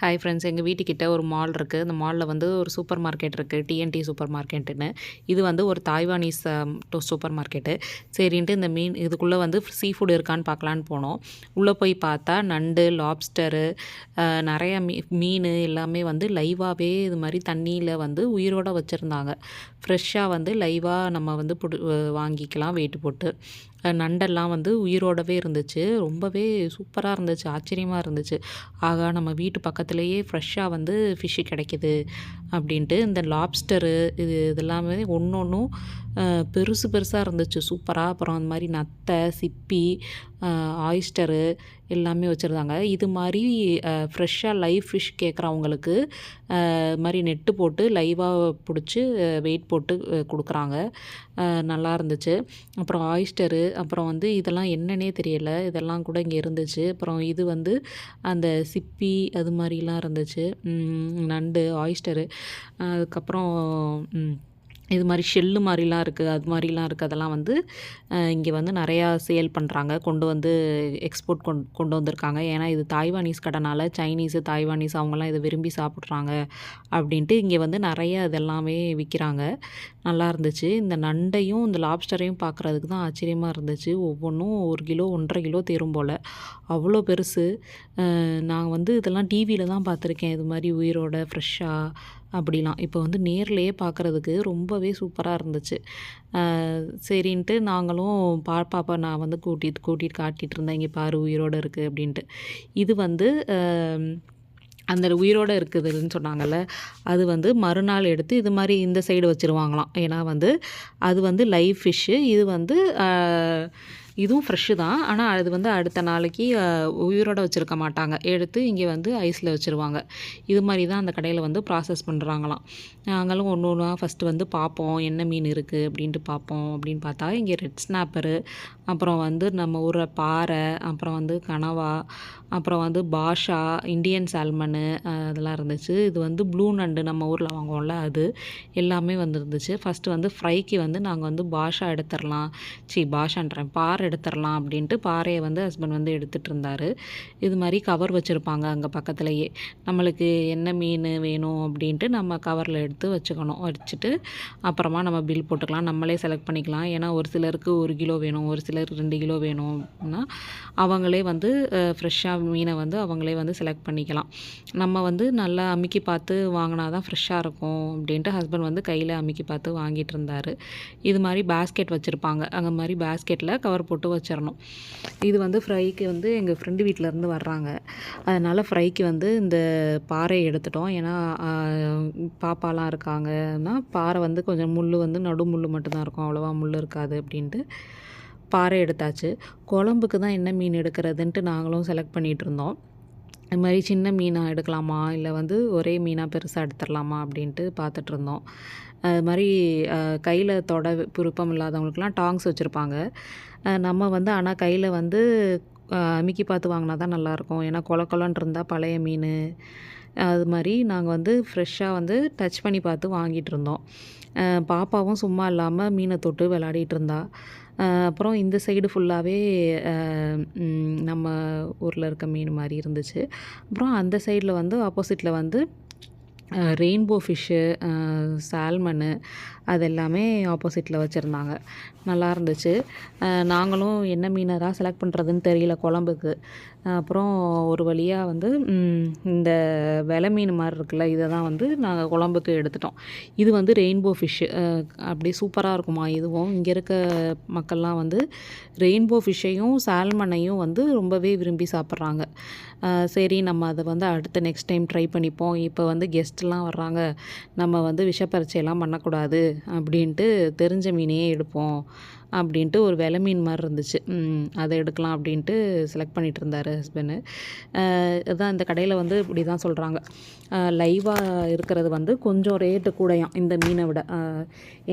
Hi friends, எங்கள் வீட்டுக்கிட்ட ஒரு மால் இருக்குது. அந்த மாலில் வந்து ஒரு சூப்பர் மார்க்கெட் இருக்குது, டிஎன்டி சூப்பர் மார்க்கெட்டுன்னு. இது வந்து ஒரு தாய்வானீஸ் சூப்பர் மார்க்கெட்டு. சரின்ட்டு இந்த மீன் இதுக்குள்ளே வந்து சீ ஃபுட் இருக்கான்னு பார்க்கலான்னு போனோம். உள்ளே போய் பார்த்தா நண்டு, லாப்ஸ்டரு, நிறையா மீன் எல்லாமே வந்து லைவாகவே இது மாதிரி தண்ணியில் வந்து உயிரோடு வச்சுருந்தாங்க. ஃப்ரெஷ்ஷாக வந்து லைவாக நம்ம வந்து வாங்கிக்கலாம் வெயிட்டு போட்டு. நண்டெல்லாம் வந்து உயிரோடவே இருந்துச்சு. ரொம்பவே சூப்பராக இருந்துச்சு, ஆச்சரியமாக இருந்துச்சு. ஆகா, நம்ம வீட்டு பக்கத்துலேயே ஃப்ரெஷ்ஷாக வந்து ஃபிஷ்ஷு கிடைக்கிது அப்படின்ட்டு. இந்த லாப்ஸ்டரு இதெல்லாமே ஒன்று ஒன்றும் பெருசு பெருசாக இருந்துச்சு சூப்பராக. அப்புறம் அந்த மாதிரி நத்தை, சிப்பி, ஆயிஸ்டரு எல்லாமே வச்சுருந்தாங்க. இது மாதிரி ஃப்ரெஷ்ஷாக லைவ் ஃபிஷ் கேட்குறவங்களுக்கு மாதிரி நெட்டு போட்டு லைவாக பிடிச்சி வெயிட் போட்டு கொடுக்குறாங்க. நல்லா இருந்துச்சு. அப்புறம் ஆயிஸ்டரு, அப்புறம் வந்து இதெல்லாம் என்னன்னே தெரியல, இதெல்லாம் கூட இங்கே இருந்துச்சு. அப்புறம் இது வந்து அந்த சிப்பி அது மாதிரிலாம் இருந்துச்சு. நண்டு, ஆயிஸ்டரு, அதுக்கப்புறம் இது மாதிரி ஷெல்லு மாதிரிலாம் இருக்குது, அது மாதிரிலாம் இருக்குது. அதெல்லாம் வந்து இங்கே வந்து நிறையா சேல் பண்ணுறாங்க, கொண்டு வந்து எக்ஸ்போர்ட் கொண்டு வந்திருக்காங்க. ஏன்னா இது தாய்வானீஸ் கடைனால சைனீஸு, தாய்வானீஸ் அவங்கெல்லாம் இதை விரும்பி சாப்பிட்றாங்க அப்படின்ட்டு இங்கே வந்து நிறைய இதெல்லாமே விற்கிறாங்க. நல்லா இருந்துச்சு. இந்த நண்டையும் இந்த லாப்ஸ்டரையும் பார்க்குறதுக்கு தான் ஆச்சரியமாக இருந்துச்சு. ஒவ்வொன்றும் 1 கிலோ 1.5 கிலோ தேரும் போல், அவ்வளோ பெருசு. நான் வந்து இதெல்லாம் டிவியில் தான் பார்த்துருக்கேன், இது மாதிரி உயிரோட ஃப்ரெஷ்ஷாக அப்படிலாம். இப்போ வந்து நேர்லேயே பார்க்குறதுக்கு ரொம்பவே சூப்பராக இருந்துச்சு. சரின்ட்டு நாங்களும் பாப்பாவை நான் வந்து கூட்டிகிட்டு காட்டிகிட்டு இருந்தேன், இங்கே பாரு உயிரோடு இருக்குது அப்படின்ட்டு. இது வந்து அந்த உயிரோடு இருக்குதுன்னு சொன்னாங்கல்ல, அது வந்து மறுநாள் எடுத்து இது மாதிரி இந்த சைடு வச்சுருவாங்களாம். ஏன்னா வந்து அது வந்து லைவ் ஃபிஷ்ஷு. இது வந்து இதுவும் ஃப்ரெஷ்ஷு தான். ஆனால் அது வந்து அடுத்த நாளைக்கு உயிரோடு வச்சுருக்க மாட்டாங்க, எடுத்து இங்கே வந்து ஐஸில் வச்சுருவாங்க. இது மாதிரி தான் அந்த கடையில் வந்து ப்ராசஸ் பண்ணுறாங்களாம். நாங்களும் ஒன்று ஒன்றா ஃபஸ்ட்டு வந்து பார்ப்போம், என்ன மீன் இருக்குது அப்படின்ட்டு பார்ப்போம். அப்படின்னு பார்த்தா இங்கே ரெட் ஸ்னாப்பரு, அப்புறம் வந்து நம்ம ஊர் பாறை, அப்புறம் வந்து கனவா, அப்புறம் வந்து பாஷா, இண்டியன் சால்மனு, அதெல்லாம் இருந்துச்சு. இது வந்து ப்ளூ நண்டு நம்ம ஊரில் வாங்குவோம்ல, அது எல்லாமே வந்துருந்துச்சு. ஃபஸ்ட்டு வந்து ஃப்ரைக்கு வந்து நாங்கள் வந்து பாஷா எடுத்துடலாம், பாஷான்றேன், பாறை எடுத்துடலாம் அப்படின்ட்டு பாறையை வந்து ஹஸ்பண்ட் வந்து எடுத்துகிட்டு இருந்தார். இது மாதிரி கவர் வச்சுருப்பாங்க அங்கே பக்கத்துலேயே. நம்மளுக்கு என்ன மீன் வேணும் அப்படின்ட்டு நம்ம கவரில் எடுத்து வச்சுக்கணும். வச்சுட்டு அப்புறமா நம்ம பில் போட்டுக்கலாம், நம்மளே செலக்ட் பண்ணிக்கலாம். ஏன்னா ஒரு சிலருக்கு 1 கிலோ வேணும், ஒரு சிலருக்கு 2 கிலோ வேணும்னா அவங்களே வந்து ஃப்ரெஷ்ஷாக மீனை வந்து அவங்களே வந்து செலக்ட் பண்ணிக்கலாம். நம்ம வந்து நல்லா அமுக்கி பார்த்து வாங்கினா தான் ஃப்ரெஷ்ஷாக இருக்கும் அப்படின்ட்டு ஹஸ்பண்ட் வந்து கையில் அமுக்கி பார்த்து வாங்கிட்டு இருந்தார். இது மாதிரி பேஸ்கெட் வச்சுருப்பாங்க, அங்கே மாதிரி பேஸ்கெட்டில் கவர் போட்டு வச்சிடணும். இது வந்து ஃப்ரைக்கு வந்து எங்கள் ஃப்ரெண்டு வீட்டிலேருந்து வர்றாங்க, அதனால் ஃப்ரைக்கு வந்து இந்த பாறை எடுத்துட்டோம். ஏன்னா பாப்பாலாம் இருக்காங்கன்னா பாறை வந்து கொஞ்சம் முள் வந்து நடு முள் மட்டும்தான் இருக்கும், அவ்வளோவா முள் இருக்காது அப்படின்ட்டு பாறை எடுத்தாச்சு. குழம்புக்கு தான் என்ன மீன் எடுக்கிறதுன்ட்டு நாங்களும் செலக்ட் பண்ணிகிட்டு இருந்தோம். இது மாதிரி சின்ன மீனாக எடுக்கலாமா, இல்லை வந்து ஒரே மீனாக பெருசாக எடுத்துடலாமா அப்படின்ட்டு பார்த்துட்ருந்தோம். அது மாதிரி கையில் தொட விருப்பம் இல்லாதவங்களுக்குலாம் டாங்ஸ் வச்சுருப்பாங்க. நம்ம வந்து ஆனால் கையில் வந்து அமுக்கி பார்த்து வாங்கினா தான் நல்லாயிருக்கும். ஏன்னா கொலன்னு இருந்தால் பழைய மீன், அது மாதிரி நாங்கள் வந்து ஃப்ரெஷ்ஷாக வந்து டச் பண்ணி பார்த்து வாங்கிட்டு இருந்தோம். பாப்பாவும் சும்மா இல்லாமல் மீனை தொட்டு விளையாடிட்டு இருந்தா. அப்புறம் இந்த சைடு ஃபுல்லாகவே நம்ம ஊரில் இருக்க மீன் மாதிரி இருந்துச்சு. அப்புறம் அந்த சைடில் வந்து ஆப்போசிட்டில் வந்து ரெயின்போ ஃபிஷ்ஷு, சால்மனு, அது எல்லாமே ஆப்போசிட்டில் வச்சுருந்தாங்க. நல்லா இருந்துச்சு. நாங்களும் என்ன மீனை தான் செலக்ட் பண்ணுறதுன்னு தெரியல குழம்புக்கு. அப்புறம் ஒரு வழியாக வந்து இந்த வெலை மீன் மாதிரி இருக்குல்ல, இதை தான் வந்து நாங்கள் குழம்புக்கு எடுத்துட்டோம். இது வந்து ரெயின்போ ஃபிஷ்ஷு, அப்படியே சூப்பராக இருக்குமா இதுவும். இங்கே இருக்க மக்கள்லாம் வந்து ரெயின்போ ஃபிஷ்ஷையும் சால்மனையும் வந்து ரொம்பவே விரும்பி சாப்பிட்றாங்க. சரி, நம்ம அதை வந்து அடுத்த நெக்ஸ்ட் டைம் ட்ரை பண்ணிப்போம். இப்போ வந்து கெஸ்ட்லாம் வர்றாங்க, நம்ம வந்து விஷப்பரீட்சையெல்லாம் பண்ணக்கூடாது அப்படின்ட்டு தெரிஞ்ச மீனையே எடுப்போம் அப்படின்ட்டு ஒரு வெலை மீன் மாதிரி இருந்துச்சு, அதை எடுக்கலாம் அப்படின்ட்டு செலக்ட் பண்ணிகிட்டு இருந்தார் ஹஸ்பண்டு. இதுதான் இந்த கடையில் வந்து இப்படி தான் சொல்கிறாங்க, லைவாக இருக்கிறது வந்து கொஞ்சம் ரேட்டு கூடயாம் இந்த மீனை விட.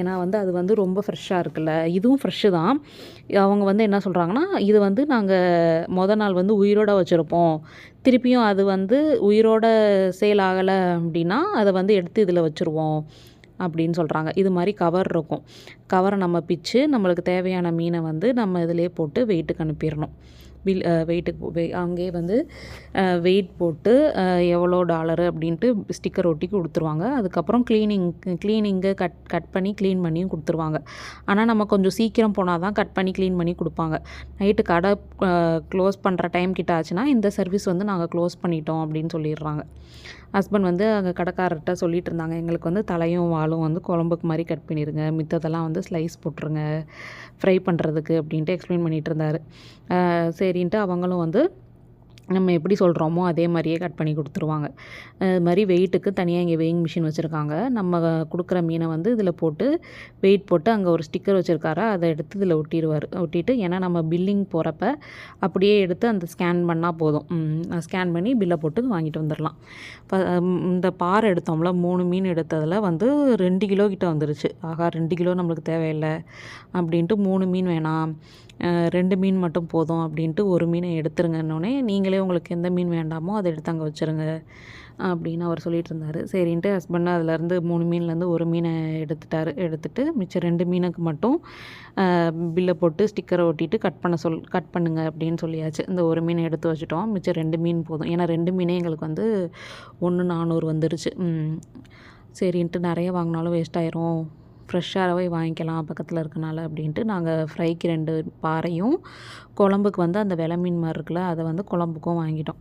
ஏன்னா வந்து அது வந்து ரொம்ப ஃப்ரெஷ்ஷாக இருக்குல்ல, இதுவும் ஃப்ரெஷ்ஷு தான். அவங்க வந்து என்ன சொல்கிறாங்கன்னா, இது வந்து நாங்கள் நாள் வந்து உயிரோடு வச்சுருப்போம், திருப்பியும் அது வந்து உயிரோட சேல் ஆகலை அப்படின்னா அதை வந்து எடுத்து இதில் வச்சுருவோம் அப்படின்னு சொல்கிறாங்க. இது மாதிரி கவர் இருக்கும், கவரை நம்ம பிச்சு நம்மளுக்கு தேவையான மீனை வந்து நம்ம இதிலே போட்டு வெயிட்டுக்கு அனுப்பிடணும். வெயிட்டுக்கு அங்கேயே வந்து வெயிட் போட்டு எவ்வளோ டாலரு அப்படின்ட்டு ஸ்டிக்கர் ஒட்டி கொடுத்துருவாங்க. அதுக்கப்புறம் க்ளீனிங்கு கட் பண்ணி க்ளீன் பண்ணியும் கொடுத்துருவாங்க. ஆனால் நம்ம கொஞ்சம் சீக்கிரம் போனால் தான் கட் பண்ணி க்ளீன் பண்ணி கொடுப்பாங்க. நைட்டு கடை க்ளோஸ் பண்ணுற டைம் கிட்ட ஆச்சுன்னா இந்த சர்வீஸ் வந்து நாங்கள் க்ளோஸ் பண்ணிட்டோம் அப்படின்னு சொல்லிடுறாங்க. ஹஸ்பண்ட் வந்து அங்கே கடைக்காரர்கிட்ட சொல்லிட்டு இருந்தாங்க, எங்களுக்கு வந்து தலையும் வாலும் வந்து குழம்புக்கு மாதிரி கட் பண்ணிடுங்க, மித்ததெல்லாம் வந்து ஸ்லைஸ் போட்டுருங்க ஃப்ரை பண்ணுறதுக்கு அப்படின்ட்டு எக்ஸ்பிளைன் பண்ணிகிட்டு இருந்தார். சரின்ட்டு அவங்களும் வந்து நம்ம எப்படி சொல்கிறோமோ அதே மாதிரியே கட் பண்ணி கொடுத்துருவாங்க. இது மாதிரி வெயிட்டுக்கு தனியாக இங்கே வெயிங் மிஷின் வச்சுருக்காங்க. நம்ம கொடுக்குற மீனை வந்து இதில் போட்டு வெயிட் போட்டு அங்கே ஒரு ஸ்டிக்கர் வச்சுருக்காரு, அதை எடுத்து இதில் ஒட்டிட்டு ஏன்னா நம்ம பில்லிங் போகிறப்ப அப்படியே எடுத்து அந்த ஸ்கேன் பண்ணால் போதும். ஸ்கேன் பண்ணி பில்லை போட்டு வாங்கிட்டு வந்துடலாம். இந்த பாறை எடுத்தோம்ல 3 மீன் எடுத்ததில் வந்து 2 கிலோ கிட்ட வந்துருச்சு. ஆகா 2 கிலோ நம்மளுக்கு தேவையில்லை அப்படின்ட்டு 3 மீன் வேணாம், 2 மீன் மட்டும் போதும் அப்படின்ட்டு ஒரு மீனை எடுத்துருங்கன்னொடனே, நீங்களே உங்களுக்கு எந்த மீன் வேண்டாமோ அதை எடுத்து அங்கே வச்சுருங்க அப்படின்னு அவர் சொல்லிகிட்டு இருந்தார். சரின்ட்டு ஹஸ்பண்ட் அதிலேருந்து 3 மீன்லேருந்து ஒரு மீனை எடுத்துட்டு மிச்சம் 2 மீனுக்கு மட்டும் பில்லை போட்டு ஸ்டிக்கரை ஒட்டிட்டு கட் பண்ணுங்க அப்படின்னு சொல்லியாச்சு. இந்த ஒரு மீனை எடுத்து வச்சுட்டோம், மிச்சம் 2 மீன் போதும். ஏன்னா 2 மீனே எங்களுக்கு வந்து 1,400 வந்துருச்சு. சரின்ட்டு நிறைய வாங்கினாலும் வேஸ்ட் ஆயிரும், ஃப்ரெஷ்ஷாகவே வாங்கிக்கலாம் பக்கத்தில் இருக்கனால அப்படின்ட்டு நாங்கள் ஃப்ரைக்கு 2 பாறையும் குழம்புக்கு வந்து அந்த வெலை மீன் மாதிரி இருக்குல்ல அதை வந்து குழம்புக்கும் வாங்கிட்டோம்.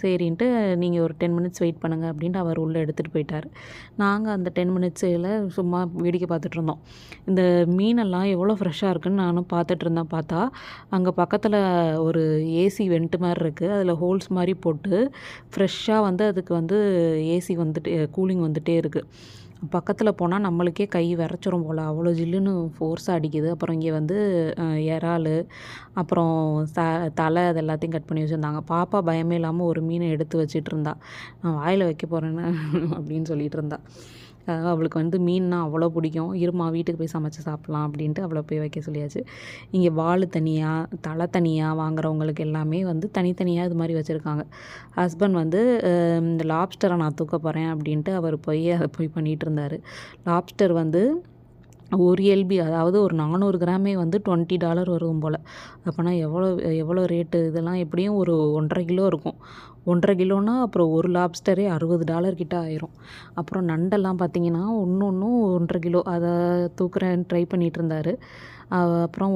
சரின்ட்டு நீங்கள் ஒரு 10 மினிட்ஸ் வெயிட் பண்ணுங்கள் அப்படின்ட்டு அவர் உள்ளே எடுத்துகிட்டு போயிட்டார். நாங்கள் அந்த 10 மினிட்ஸில் சும்மா வேடிக்கை பார்த்துட்டு இருந்தோம். இந்த மீனெல்லாம் எவ்வளோ ஃப்ரெஷ்ஷாக இருக்குதுன்னு நானும் பார்த்துட்டு இருந்தேன். பார்த்தா அங்கே பக்கத்தில் ஒரு ஏசி வெண்ட் மாதிரி இருக்குது, அதில் ஹோல்ஸ் மாதிரி போட்டு ஃப்ரெஷ்ஷாக வந்து அதுக்கு வந்து ஏசி வந்துட்டு கூலிங் வந்துகிட்டே இருக்குது. பக்கத்தில் போனால் நம்மளுக்கே கை விரைச்சிரும் போல், அவ்வளோ ஜில்லுன்னு ஃபோர்ஸாக அடிக்குது. அப்புறம் இங்கே வந்து இறால், அப்புறம் தலை அது எல்லாத்தையும் கட் பண்ணி வச்சுருந்தாங்க. பாப்பா பயமே இல்லாமல் ஒரு மீனை எடுத்து வச்சிட்டு இருந்தா, நான் வாயில் வைக்க போகிறேன்னு அப்படின்னு சொல்லிகிட்டு இருந்தா. அவளுக்கு வந்து மீன்னா அவ்வளோ பிடிக்கும். இருமா வீட்டுக்கு போய் சமைச்சு சாப்பிட்லாம் அப்படின்ட்டு அவளை போய் வைக்க சொல்லியாச்சு. இங்கே வால் தனியாக தலை தனியாக வாங்குறவங்களுக்கு எல்லாமே வந்து தனித்தனியாக இது மாதிரி வச்சுருக்காங்க. ஹஸ்பண்ட் வந்து இந்த லாப்ஸ்டரை நான் தூக்க போகிறேன் அப்படின்ட்டு அவர் அதை போய் பண்ணிகிட்டு இருந்தார். லாப்ஸ்டர் வந்து ஒரு எல்பி, அதாவது ஒரு 400 கிராமே வந்து $20 வரும் போல். அப்போனா எவ்வளோ ரேட்டு? இதெல்லாம் எப்படியும் ஒரு 1.5 கிலோ இருக்கும். 1.5 கிலோன்னா அப்புறம் ஒரு லாப்ஸ்டரே $60 கிட்ட ஆயிரும். அப்புறம் நண்டெல்லாம் பார்த்திங்கன்னா ஒன்றும் 1.5 கிலோ அதை தூக்குறேன்னு ட்ரை பண்ணிகிட்டு இருந்தார். அப்புறம்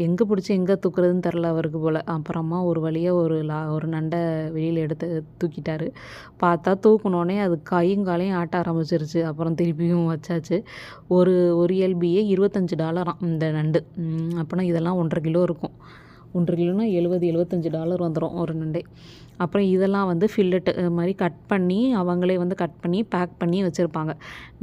எங்கே பிடிச்சி எங்கே தூக்குறதுன்னு தெரில அவருக்கு போல். அப்புறமா ஒரு வழியாக ஒரு நண்டை வெளியில் எடுத்து தூக்கிட்டார். பார்த்தா தூக்குனோடனே அது கையும் காலையும் ஆட்ட ஆரம்பிச்சிருச்சு. அப்புறம் திருப்பியும் வச்சாச்சு. ஒரு எல்பியே $25 இந்த நண்டு. அப்போனா இதெல்லாம் 1.5 கிலோ இருக்கும். 1.5 கிலோனா $70-75 வந்துடும் ஒரு நண்டே. அப்புறம் இதெல்லாம் வந்து ஃபில்லட்டு மாதிரி அவங்களே வந்து கட் பண்ணி பேக் பண்ணி வச்சுருப்பாங்க.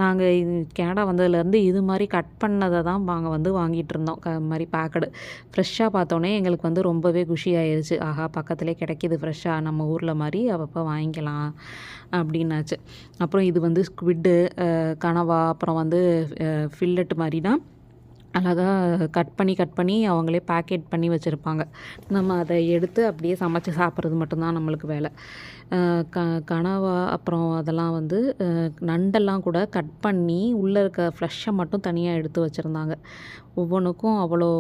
நாங்கள் கனடா வந்ததுலேருந்து இது மாதிரி கட் பண்ணதை தான் நாங்கள் வந்து வாங்கிட்டு இருந்தோம். மாதிரி பேக்கடு ஃப்ரெஷ்ஷாக பார்த்தோன்னே எங்களுக்கு வந்து ரொம்பவே குஷி ஆயிடுச்சு. ஆஹா பக்கத்துலேயே கிடைக்கிது ஃப்ரெஷ்ஷாக, நம்ம ஊரில் மாதிரி அப்பப்போ வாங்கிக்கலாம் அப்படின்னாச்சு. அப்புறம் இது வந்து ஸ்குவிட்டு, கனவா, அப்புறம் வந்து ஃபில்லட்டு மாதிரி தான் அழகாக கட் பண்ணி அவங்களே பேக்கெட் பண்ணி வச்சுருப்பாங்க. நம்ம அதை எடுத்து அப்படியே சமைச்சு சாப்பிட்றது மட்டும்தான் நம்மளுக்கு வேலை. கனவா அப்புறம் அதெல்லாம் வந்து நண்டெல்லாம் கூட கட் பண்ணி உள்ளே இருக்க ஃப்ளஷ்ஷை மட்டும் தனியாக எடுத்து வச்சுருந்தாங்க. ஒவ்வொன்றுக்கும் அவ்வளோ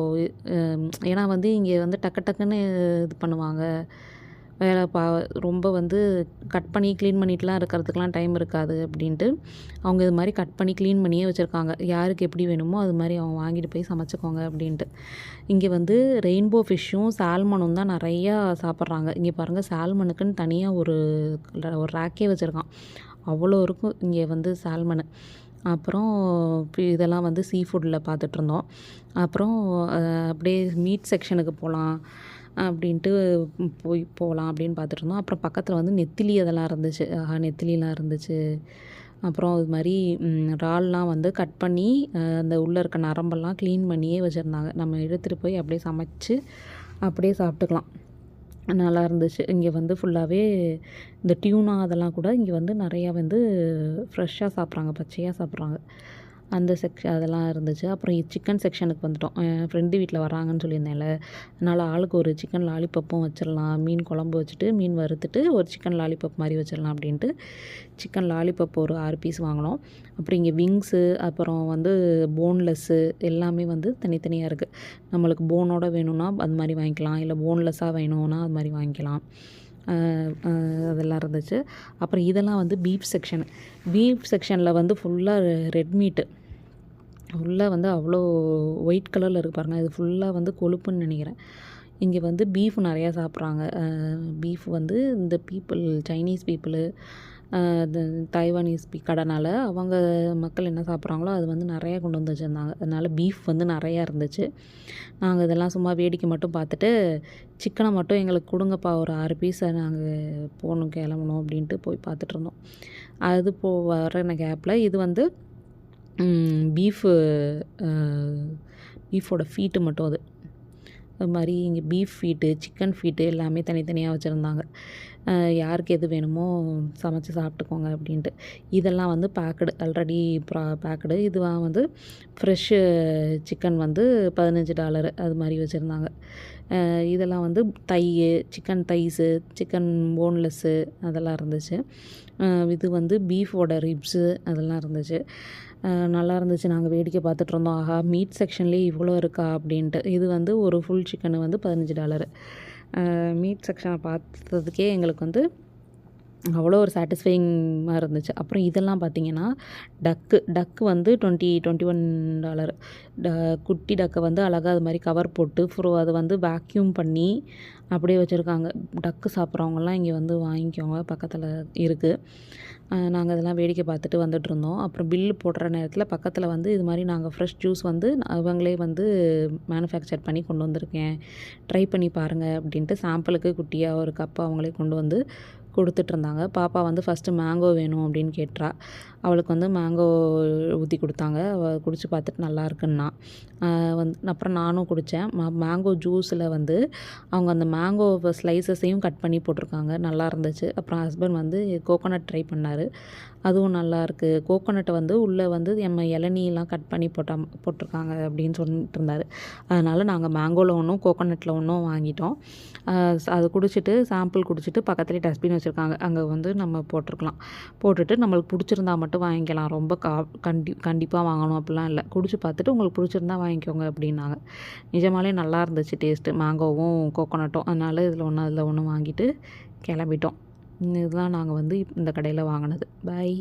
ஏன்னா வந்து இங்கே வந்து டக்குன்னு இது பண்ணுவாங்க, வேலை ரொம்ப வந்து கட் பண்ணி க்ளீன் பண்ணிட்டுலாம் இருக்கிறதுக்கெலாம் டைம் இருக்காது அப்படின்ட்டு அவங்க இது மாதிரி கட் பண்ணி க்ளீன் பண்ணியே வச்சுருக்காங்க. யாருக்கு எப்படி வேணுமோ அது மாதிரி அவங்க வாங்கிட்டு போய் சமைச்சிக்கோங்க அப்படின்ட்டு. இங்கே வந்து ரெயின்போ ஃபிஷ்ஷும் சால்மனும் தான் நிறையா சாப்பிட்றாங்க. இங்கே பாருங்கள், சால்மனுக்குன்னு தனியாக ஒரு ரேக்கே வச்சுருக்கான். அவ்வளோ இருக்கும் இங்கே வந்து சால்மனு. அப்புறம் இதெல்லாம் வந்து சீ ஃபுட்டில் பார்த்துட்ருந்தோம். அப்புறம் அப்படியே மீட் செக்ஷனுக்கு போகலாம் அப்படின்ட்டு போகலாம் அப்படின்னு பார்த்துட்ருந்தோம். அப்புறம் பக்கத்தில் வந்து நெத்திலி அதெல்லாம் இருந்துச்சு. நெத்திலிலாம் இருந்துச்சு. அப்புறம் இது மாதிரி இறால்லாம் வந்து கட் பண்ணி அந்த உள்ளே இருக்க நரம்பெல்லாம் க்ளீன் பண்ணியே வச்சுருந்தாங்க. நம்ம எடுத்துகிட்டு போய் அப்படியே சமைச்சு அப்படியே சாப்பிட்டுக்கலாம். நல்லா இருந்துச்சு. இங்கே வந்து ஃபுல்லாகவே இந்த டியூனா அதெல்லாம் கூட இங்கே வந்து நிறையா வந்து ஃப்ரெஷ்ஷாக சாப்பிட்றாங்க, பச்சையாக சாப்பிட்றாங்க. அந்த அதெல்லாம் இருந்துச்சு. அப்புறம் சிக்கன் செக்ஷனுக்கு வந்துட்டோம். என் ஃப்ரெண்டு வீட்டில் வராங்கன்னு சொல்லியிருந்தேன்ல, அதனால் ஆளுக்கு ஒரு சிக்கன் லாலிபப்பும் வச்சிடலாம். மீன் குழம்பு வச்சுட்டு, மீன் வறுத்துட்டு ஒரு சிக்கன் லாலிபப் மாதிரி வச்சிடலாம் அப்படின்ட்டு சிக்கன் லாலிபப் ஒரு 6 பீஸ் வாங்கினோம். அப்புறம் இங்கே விங்ஸு, அப்புறம் வந்து போன்லெஸ்ஸு எல்லாமே வந்து தனித்தனியாக இருக்குது. நம்மளுக்கு போனோட வேணும்னா அது மாதிரி வாங்கிக்கலாம், இல்லை போன்லெஸ்ஸாக வேணும்னா அது மாதிரி வாங்கிக்கலாம். அதெல்லாம் இருந்துச்சு. அப்புறம் இதெல்லாம் வந்து பீஃப் செக்ஷன். பீஃப் செக்ஷனில் வந்து ஃபுல்லாக ரெட் மீட்டு. ஃபுல்லாக வந்து அவ்வளோ ஒயிட் கலரில் இருக்குது பாருங்கள். இது ஃபுல்லாக வந்து கொழுப்புன்னு நினைக்கிறேன். இங்கே வந்து பீஃப் நிறையா சாப்பிட்றாங்க. பீஃப் வந்து இந்த சைனீஸ் பீப்புளு, இந்த தைவானீஸ் கடனால அவங்க மக்கள் என்ன சாப்பிட்றாங்களோ அது வந்து நிறையா கொண்டு வந்து வச்சுருந்தாங்க. அதனால் பீஃப் வந்து நிறையா இருந்துச்சு. நாங்கள் இதெல்லாம் சும்மா வேடிக்கை மட்டும் பார்த்துட்டு, சிக்கனை மட்டும் எங்களுக்கு கொடுங்கப்பா ஒரு 6 பீஸை நாங்கள் கிளம்பணும் அப்படின்ட்டு போய் பார்த்துட்ருந்தோம். அது வர கேப்பில் இது வந்து பீஃபு பீஃபோட ஃபீட்டு மட்டும் அது மாதிரி இங்கே பீஃப் ஃபீட்டு, சிக்கன் ஃபீட்டு எல்லாமே தனித்தனியாக வச்சுருந்தாங்க. யாருக்கு எது வேணுமோ சமைச்சு சாப்பிட்டுக்கோங்க அப்படின்ட்டு. இதெல்லாம் வந்து பேக்கடு, ஆல்ரெடி பேக்கடு. இதுவாக வந்து ஃப்ரெஷ்ஷு சிக்கன் வந்து $15 அது மாதிரி வச்சுருந்தாங்க. இதெல்லாம் வந்து சிக்கன் தைஸு, சிக்கன் போன்லெஸ்ஸு அதெல்லாம் இருந்துச்சு. இது வந்து பீஃபோட ரிப்ஸு அதெல்லாம் இருந்துச்சு. நல்லா இருந்துச்சு. நாங்கள் வேடிக்கை பார்த்துட்ருந்தோம். ஆஹா, மீட் செக்ஷன்லேயே இவ்வளோ இருக்கா அப்படின்ட்டு. இது வந்து ஒரு ஃபுல் சிக்கனு வந்து $15. மீட் செக்ஷனை பார்த்ததுக்கே எங்களுக்கு வந்து அவ்வளோ ஒரு சாட்டிஸ்ஃபையிங்காக இருந்துச்சு. அப்புறம் இதெல்லாம் பார்த்திங்கன்னா டக்கு வந்து $21. குட்டி டக்கை வந்து அழகாக அது மாதிரி கவர் போட்டு அதை வந்து வேக்யூம் பண்ணி அப்படியே வச்சுருக்காங்க. டக்கு சாப்பிட்றவங்கலாம் இங்கே வந்து வாங்கிக்கோங்க, பக்கத்தில் இருக்குது. நாங்கள் இதெல்லாம் வேடிக்கை பார்த்துட்டு வந்துட்டுருந்தோம். அப்புறம் பில்லு போடுற நேரத்தில் பக்கத்தில் வந்து இது மாதிரி நாங்கள் ஃப்ரெஷ் ஜூஸ் வந்து அவங்களே வந்து மேனுஃபேக்சர் பண்ணி கொண்டு வந்திருக்கேன், ட்ரை பண்ணி பாருங்கள் அப்படின்ட்டு சாம்பிளுக்கு குட்டியாக ஒரு கப்பு அவங்களே கொண்டு வந்து கொடுத்துட்ருந்தாங்க. பாப்பா வந்து ஃபஸ்ட்டு மேங்கோ வேணும் அப்படின்னு கேட்டா. அவளுக்கு வந்து மேங்கோ ஊற்றி கொடுத்தாங்க. அவள் குடித்து பார்த்துட்டு நல்லா இருக்குன்னா. அப்புறம் நானும் குடித்தேன். மேங்கோ ஜூஸில் வந்து அவங்க அந்த மேங்கோ ஸ்லைசஸையும் கட் பண்ணி போட்டிருக்காங்க, நல்லா இருந்துச்சு. அப்புறம் ஹஸ்பண்ட் வந்து கோகோனட் ட்ரை பண்ணார், அதுவும் நல்லாயிருக்கு. கோகோனட்டை வந்து உள்ளே வந்து நம்ம இளநீலாம் கட் பண்ணி போட்டிருக்காங்க அப்படின்னு சொல்லிட்டு இருந்தார். அதனால் நாங்கள் மேங்கோவில் ஒன்றும் கோகோனட்டில் ஒன்றும் வாங்கிட்டோம். அது குடிச்சிட்டு சாம்பிள் குடிச்சிட்டு பக்கத்துலேயே டஸ்ட்பின் வச்சுருக்காங்க, அங்கே வந்து நம்ம போட்டுட்டு நம்மளுக்கு பிடிச்சிருந்தா மட்டும் வாங்கிக்கலாம். ரொம்ப கண்டிப்பாக வாங்கணும் அப்படிலாம் இல்லை. குடிச்சு பார்த்துட்டு உங்களுக்கு பிடிச்சிருந்தா வாங்கிக்கோங்க அப்படின்னாங்க. நிஜமாலே நல்லா இருந்துச்சு டேஸ்ட்டு, மேங்கோவும் கோகோனட்டும். அதனால் அதில் ஒன்று வாங்கிட்டு கிளம்பிட்டோம். இதுதான் நாங்கள் வந்து இந்த கடையில் வாங்கினது. பாய்.